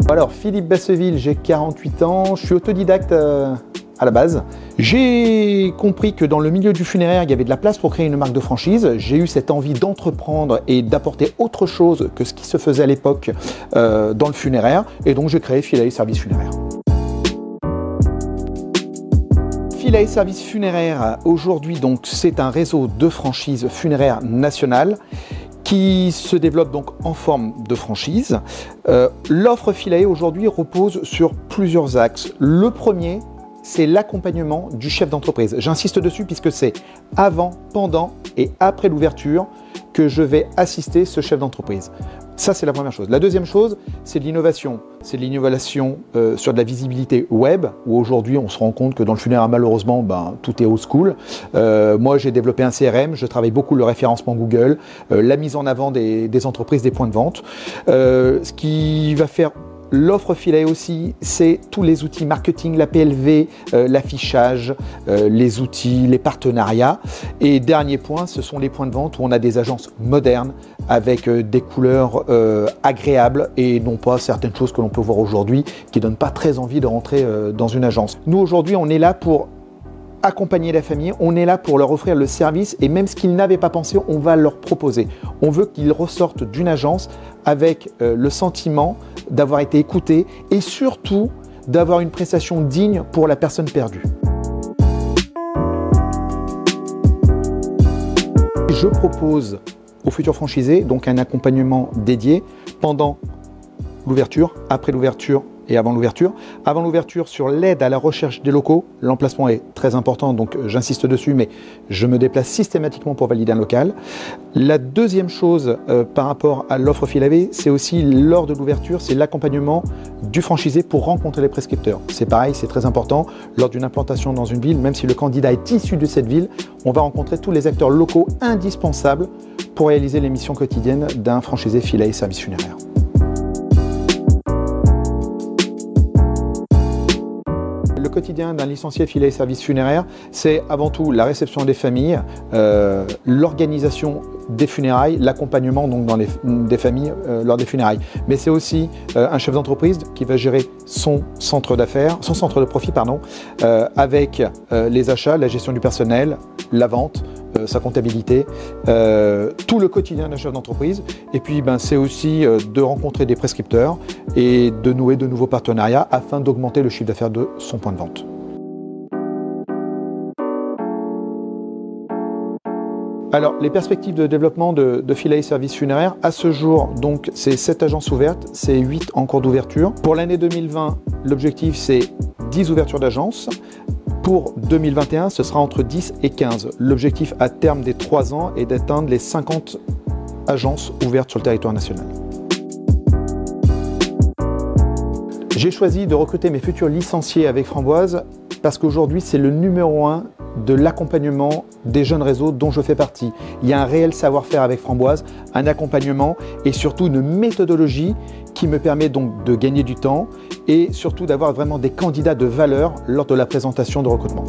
Alors, Philippe Basseville, j'ai 48 ans, je suis autodidacte à la base. J'ai compris que dans le milieu du funéraire, il y avait de la place pour créer une marque de franchise. J'ai eu cette envie d'entreprendre et d'apporter autre chose que ce qui se faisait à l'époque dans le funéraire. Et donc, j'ai créé Philae Services Funéraires. Philae Services Funéraires, aujourd'hui, donc, c'est un réseau de franchises funéraires nationales qui se développe donc en forme de franchise. L'offre Philae aujourd'hui repose sur plusieurs axes. Le premier, c'est l'accompagnement du chef d'entreprise. J'insiste dessus puisque c'est avant, pendant et après l'ouverture que je vais assister ce chef d'entreprise. Ça, c'est la première chose. La deuxième chose, c'est de l'innovation. C'est de l'innovation sur de la visibilité web, où aujourd'hui, on se rend compte que dans le funéraire, malheureusement, tout est old school. Moi, j'ai développé un CRM, je travaille beaucoup le référencement Google, la mise en avant des entreprises, des points de vente. Ce qui va faire l'offre Philae aussi, c'est tous les outils marketing, la PLV, l'affichage, les outils, les partenariats. Et dernier point, ce sont les points de vente où on a des agences modernes avec des couleurs agréables et non pas certaines choses que l'on peut voir aujourd'hui qui ne donnent pas très envie de rentrer dans une agence. Nous aujourd'hui, on est là pour accompagner la famille, on est là pour leur offrir le service et même ce qu'ils n'avaient pas pensé, on va leur proposer. On veut qu'ils ressortent d'une agence avec le sentiment d'avoir été écoutés et surtout d'avoir une prestation digne pour la personne perdue. Je propose aux futurs franchisés donc un accompagnement dédié pendant l'ouverture, après l'ouverture et avant l'ouverture. Avant l'ouverture, sur l'aide à la recherche des locaux, l'emplacement est très important, donc j'insiste dessus, mais je me déplace systématiquement pour valider un local. La deuxième chose par rapport à l'offre Philae, c'est aussi lors de l'ouverture, c'est l'accompagnement du franchisé pour rencontrer les prescripteurs. C'est pareil, c'est très important. Lors d'une implantation dans une ville, même si le candidat est issu de cette ville, on va rencontrer tous les acteurs locaux indispensables pour réaliser les missions quotidiennes d'un franchisé Philae Services Funéraires. Le quotidien d'un licencié Philae Services Funéraires, c'est avant tout la réception des familles, l'organisation des funérailles, l'accompagnement donc des familles lors des funérailles. Mais c'est aussi un chef d'entreprise qui va gérer son centre d'affaires, son centre de profit, avec les achats, la gestion du personnel, la vente, sa comptabilité, tout le quotidien d'un chef d'entreprise. Et puis c'est aussi de rencontrer des prescripteurs et de nouer de nouveaux partenariats afin d'augmenter le chiffre d'affaires de son point de vente. Alors, les perspectives de développement de Philae Services Funéraires, à ce jour, donc c'est 7 agences ouvertes, c'est 8 en cours d'ouverture. Pour l'année 2020, l'objectif c'est 10 ouvertures d'agences. Pour 2021, ce sera entre 10 et 15. L'objectif à terme des 3 ans est d'atteindre les 50 agences ouvertes sur le territoire national. J'ai choisi de recruter mes futurs licenciés avec Framboise parce qu'aujourd'hui, c'est le numéro 1 de l'accompagnement des jeunes réseaux dont je fais partie. Il y a un réel savoir-faire avec Framboise, un accompagnement et surtout une méthodologie qui me permet donc de gagner du temps et surtout d'avoir vraiment des candidats de valeur lors de la présentation de recrutement.